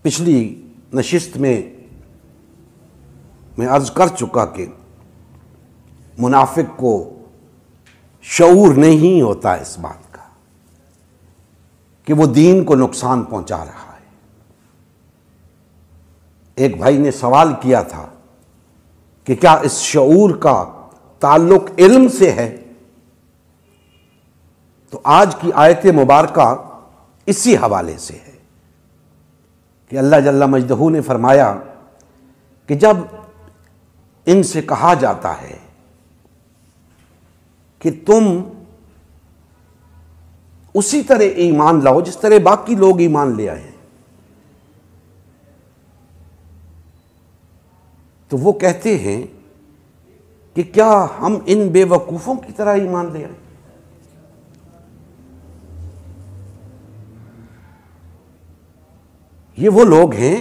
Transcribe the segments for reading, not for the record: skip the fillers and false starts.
पिछली नशिस्त में मैं अर्ज कर चुका कि मुनाफिक को शऊर नहीं होता इस बात का कि वो दीन को नुकसान पहुंचा रहा है। एक भाई ने सवाल किया था कि क्या इस शऊर का ताल्लुक इल्म से है, तो आज की आयत मुबारका इसी हवाले से है कि अल्लाह जल्ला मजदहू ने फरमाया कि जब इनसे कहा जाता है कि तुम उसी तरह ईमान लाओ जिस तरह बाकी लोग ईमान ले आए हैं, तो वो कहते हैं कि क्या हम इन बेवकूफों की तरह ईमान ले आए। ये वो लोग हैं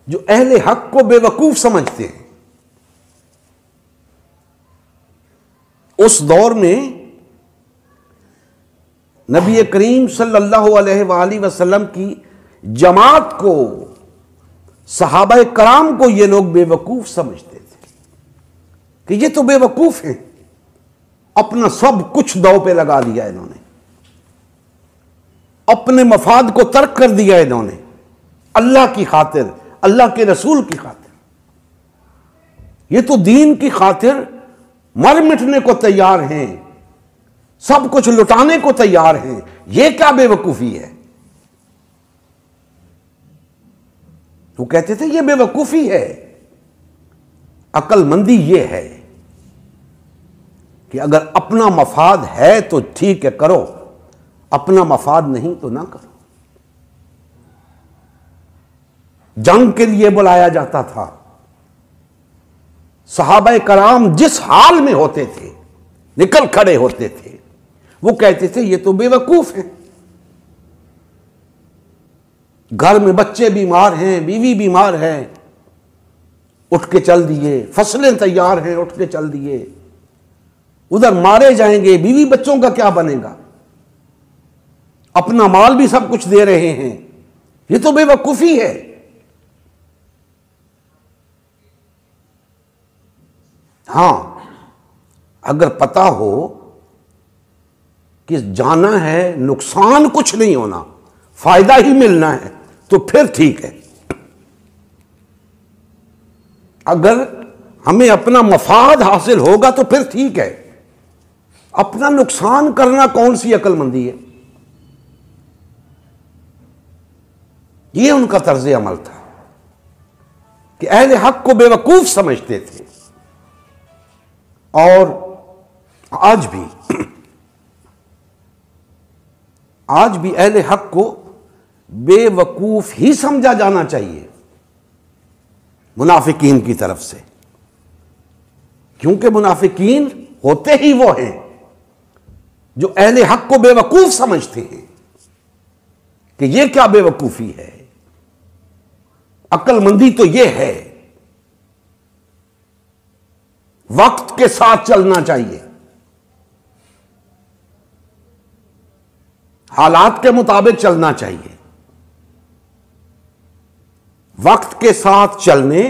जो अहले हक को बेवकूफ समझते हैं। उस दौर में नबी करीम सल्लल्लाहु अलैहि वसल्लम की जमात को, सहाबा कराम को ये लोग बेवकूफ समझते थे कि ये तो बेवकूफ हैं, अपना सब कुछ दांव पे लगा लिया इन्होंने, अपने मफाद को तर्क कर दिया इन्होंने अल्लाह की खातिर, अल्लाह के रसूल की खातिर। ये तो दीन की खातिर मर मिटने को तैयार हैं, सब कुछ लुटाने को तैयार हैं। ये क्या बेवकूफी है। वो कहते थे ये बेवकूफी है। अक्लमंदी ये है कि अगर अपना मफाद है तो ठीक है करो, अपना मफाद नहीं तो ना करो। जंग के लिए बुलाया जाता था, सहाबा कराम जिस हाल में होते थे निकल खड़े होते थे। वो कहते थे ये तो बेवकूफ है, घर में बच्चे बीमार हैं, बीवी बीमार है, उठ के चल दिए, फसलें तैयार हैं, उठ के चल दिए, उधर मारे जाएंगे, बीवी बच्चों का क्या बनेगा, अपना माल भी सब कुछ दे रहे हैं। ये तो बेवकूफी है। हां, अगर पता हो कि जाना है, नुकसान कुछ नहीं होना, फायदा ही मिलना है, तो फिर ठीक है। अगर हमें अपना मफाद हासिल होगा तो फिर ठीक है। अपना नुकसान करना कौन सी अक्लमंदी है। यह उनका तर्ज अमल था कि अहले हक को बेवकूफ समझते थे। और आज भी अहले हक को बेवकूफ ही समझा जाना चाहिए मुनाफिकीन की तरफ से, क्योंकि मुनाफिकीन होते ही वो हैं जो अहले हक को बेवकूफ समझते हैं कि ये क्या बेवकूफी है। अक्लमंदी तो ये है, वक्त के साथ चलना चाहिए, हालात के मुताबिक चलना चाहिए। वक्त के साथ चलने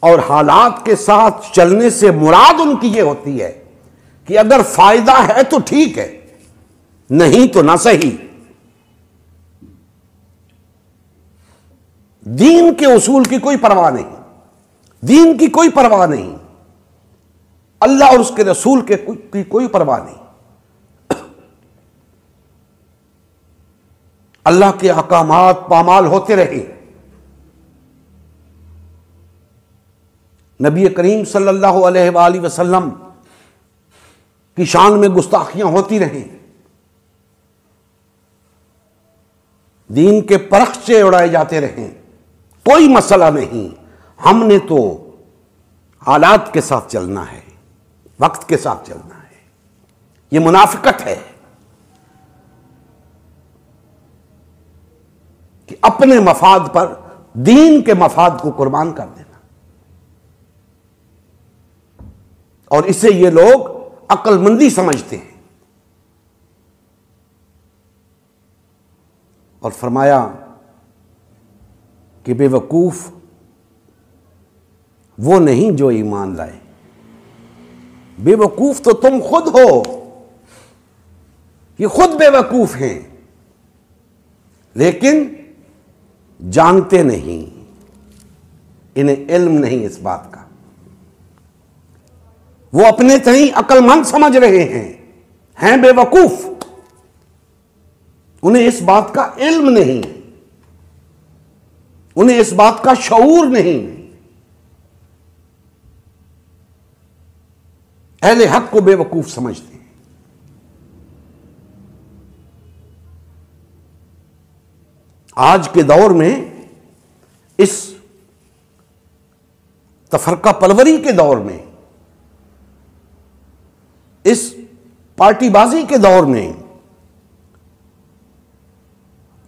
और हालात के साथ चलने से मुराद उनकी यह होती है कि अगर फायदा है तो ठीक है, नहीं तो ना सही। दीन के उसूल की कोई परवाह नहीं, दीन की कोई परवाह नहीं, अल्लाह और उसके रसूल की कोई परवाह नहीं। अल्लाह के अहकामात पामाल होते रहे, नबी करीम सल्लल्लाहु अलैहि वसल्लम की शान में गुस्ताखियां होती रहें, दीन के परखचे उड़ाए जाते रहें, कोई मसला नहीं। हमने तो हालात के साथ चलना है, वक्त के साथ चलना है। यह मुनाफिकत है कि अपने मफाद पर दीन के मफाद को कुर्बान कर देना। और इसे ये लोग अक्लमंदी समझते हैं। और फरमाया कि बेवकूफ वो नहीं जो ईमान लाए, बेवकूफ तो तुम खुद हो, ये खुद बेवकूफ हैं, लेकिन जानते नहीं, इन्हें इल्म नहीं इस बात का। वो अपने तनी अक्लमंद समझ रहे हैं बेवकूफ, उन्हें इस बात का इल्म नहीं, उन्हें इस बात का शऊर नहीं। अहले हक को बेवकूफ समझते हैं। आज के दौर में, इस तफरका परवरी के दौर में, इस पार्टीबाजी के दौर में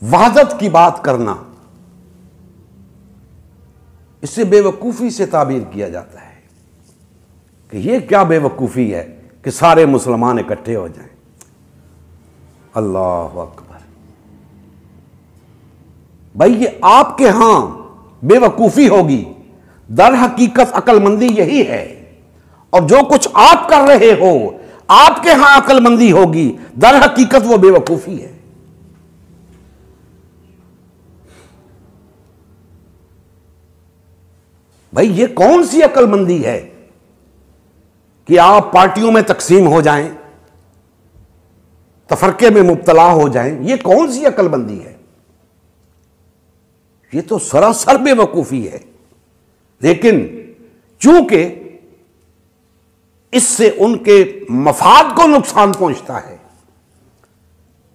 वहदत की बात करना, इससे बेवकूफी से ताबीर किया जाता है कि यह क्या बेवकूफी है कि सारे मुसलमान इकट्ठे हो जाएं। अल्लाह अकबर। भाई ये आपके यहां बेवकूफी होगी, दर हकीकत अक्लमंदी यही है, और जो कुछ आप कर रहे हो आपके यहां अक्लमंदी होगी, दर हकीकत वो बेवकूफी है। भाई ये कौन सी अक्लमंदी है कि आप पार्टियों में तकसीम हो जाएं, तफरके में मुब्तला हो जाएं? ये कौन सी अक्लमंदी है? ये तो सरासर बेवकूफी है। लेकिन चूंकि इससे उनके मफाद को नुकसान पहुंचता है,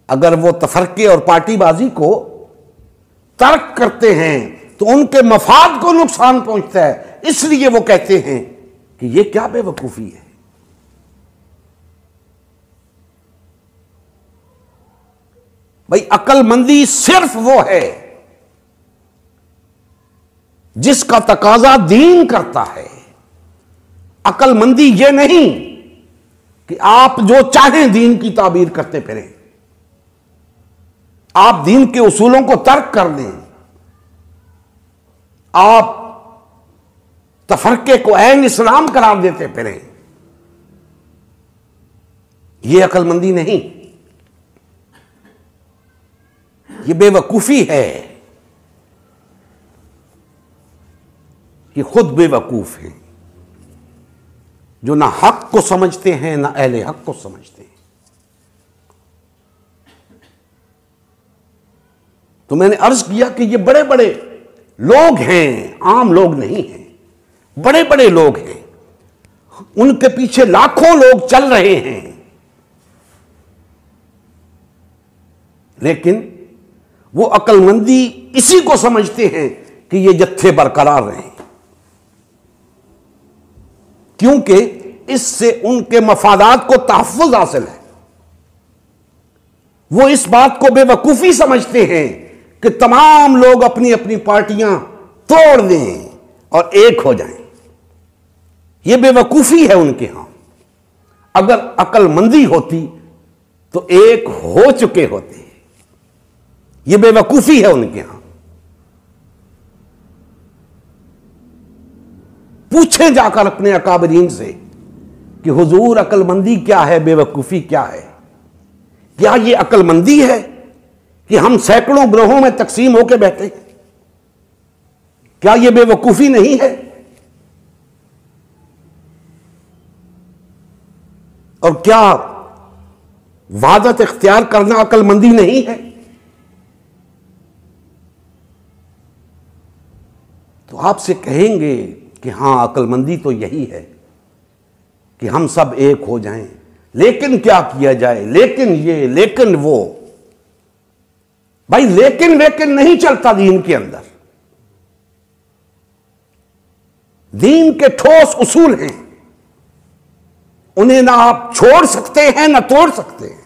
अगर वो तफरके और पार्टीबाजी को तर्क करते हैं तो उनके मफाद को नुकसान पहुंचता है, इसलिए वो कहते हैं कि ये क्या बेवकूफी है। भाई अक्लमंदी सिर्फ वो है जिसका तकाजा दीन करता है। अक्लमंदी ये नहीं कि आप जो चाहें दीन की ताबीर करते फिरें, आप दीन के उसूलों को तर्क कर दें, आप तफरके को ऐन इस्लाम करार देते फिरें। यह अक्लमंदी नहीं, यह बेवकूफी है। ये खुद बेवकूफ हैं जो ना हक को समझते हैं ना अहले हक को समझते हैं। तो मैंने अर्ज किया कि ये बड़े बड़े लोग हैं, आम लोग नहीं हैं, बड़े बड़े लोग हैं, उनके पीछे लाखों लोग चल रहे हैं, लेकिन वो अक्लमंदी इसी को समझते हैं कि ये जत्थे बरकरार रहें, क्योंकि इससे उनके मफादात को तहफ़्फ़ुज़ हासिल है। वो इस बात को बेवकूफी समझते हैं कि तमाम लोग अपनी अपनी पार्टियां तोड़ दें और एक हो जाएं। यह बेवकूफी है उनके यहां। अगर अक्लमंदी होती तो एक हो चुके होते। यह बेवकूफी है उनके यहां। पूछें जाकर अपने अकाबरीन से कि हुजूर अक्लमंदी क्या है, बेवकूफी क्या है? क्या यह अक्लमंदी है कि हम सैकड़ों ग्रोहों में तकसीम होकर बैठे? क्या यह बेवकूफी नहीं है? और क्या वादत इख्तियार करना अक्लमंदी नहीं है? तो आपसे कहेंगे कि हां, अक्लमंदी तो यही है कि हम सब एक हो जाएं। लेकिन क्या किया जाए? लेकिन ये, लेकिन वो। भाई लेकिन लेकिन नहीं चलता दीन के अंदर। दीन के ठोस उसूल हैं, उन्हें ना आप छोड़ सकते हैं ना तोड़ सकते हैं।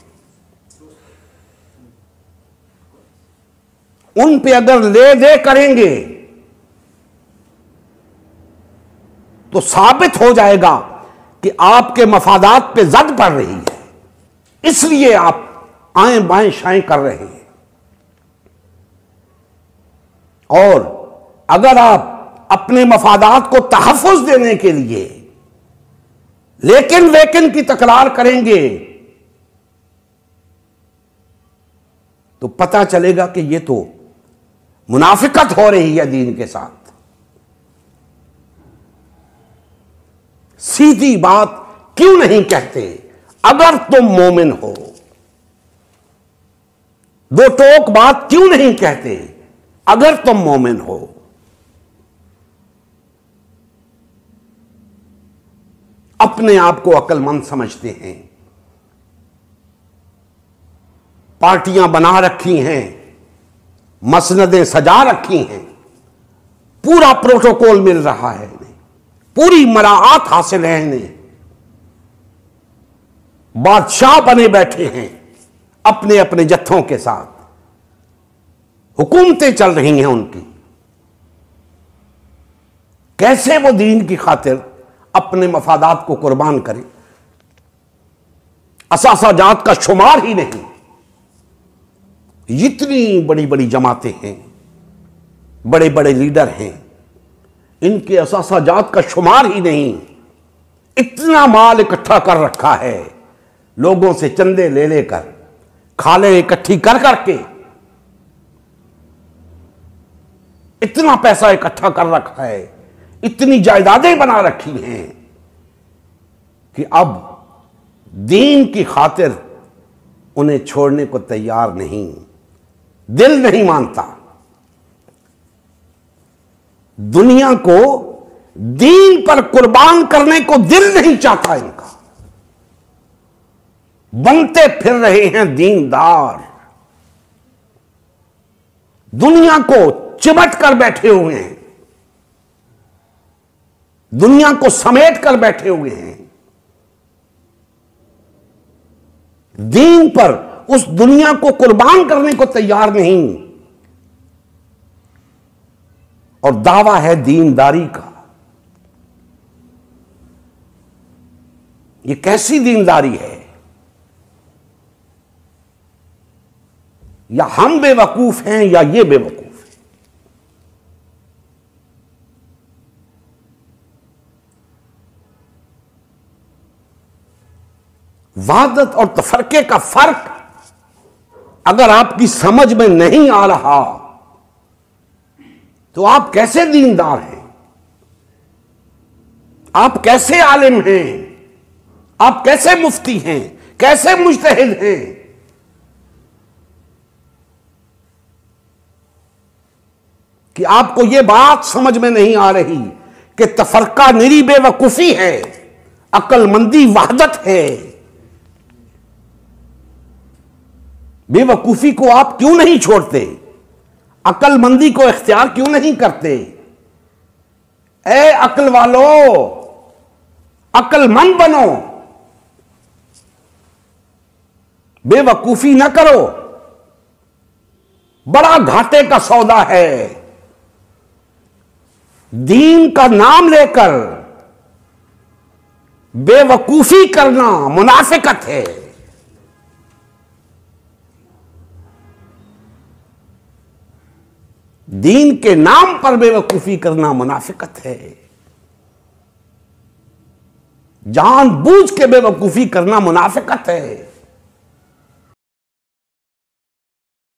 उन पे अगर ले दे करेंगे तो साबित हो जाएगा कि आपके मफादात पे जद पड़ रही है, इसलिए आप आएं बाएं शाएं कर रहे हैं। और अगर आप अपने मफादात को तहफ़्फ़ुज़ देने के लिए लेकिन वेकिन की तकरार करेंगे तो पता चलेगा कि ये तो मुनाफिकत हो रही है दीन के साथ। सीधी बात क्यों नहीं कहते अगर तुम मोमिन हो? दो टोक बात क्यों नहीं कहते अगर तुम मोमिन हो? अपने आप को अक्लमंद समझते हैं, पार्टियां बना रखी हैं, मसनदें सजा रखी हैं, पूरा प्रोटोकॉल मिल रहा है इन्हें, पूरी मराआत हासिल है इन्हें, बादशाह बने बैठे हैं अपने अपने जत्थों के साथ, हुकूमतें चल रही हैं उनकी। कैसे वो दीन की खातिर अपने मफादात को कुर्बान करें? असासाजात का शुमार ही नहीं। जितनी बड़ी बड़ी जमातें हैं, बड़े बड़े लीडर हैं, इनके असासाजात का शुमार ही नहीं। इतना माल इकट्ठा कर रखा है, लोगों से चंदे ले लेकर, खाले इकट्ठी कर करके इतना पैसा इकट्ठा कर रखा है, इतनी जायदादें बना रखी हैं कि अब दीन की खातिर उन्हें छोड़ने को तैयार नहीं, दिल नहीं मानता। दुनिया को दीन पर कुर्बान करने को दिल नहीं चाहता इनका। बनते फिर रहे हैं दीनदार, दुनिया को चिमट कर बैठे हुए हैं, दुनिया को समेट कर बैठे हुए हैं। दीन पर उस दुनिया को कुर्बान करने को तैयार नहीं। और दावा है दीनदारी का। ये कैसी दीनदारी है? या हम बेवकूफ हैं या ये बेवकूफ है। वादत और तफरके का फर्क अगर आपकी समझ में नहीं आ रहा तो आप कैसे दीनदार हैं? आप कैसे आलिम हैं? आप कैसे मुफ्ती हैं? कैसे मुज्तहिद हैं? कि आपको यह बात समझ में नहीं आ रही कि तफरका निरी बेवकूफी है, अक्लमंदी वहदत है। बेवकूफी को आप क्यों नहीं छोड़ते? अक्लमंदी को इख्तियार क्यों नहीं करते? ए अक्ल वालों, अक्लमंद बनो, बेवकूफी ना करो। बड़ा घाटे का सौदा है। दीन का नाम लेकर बेवकूफी करना मुनाफिकत है। दीन के नाम पर बेवकूफी करना मुनाफिकत है। जानबूझ के बेवकूफी करना मुनाफिकत है।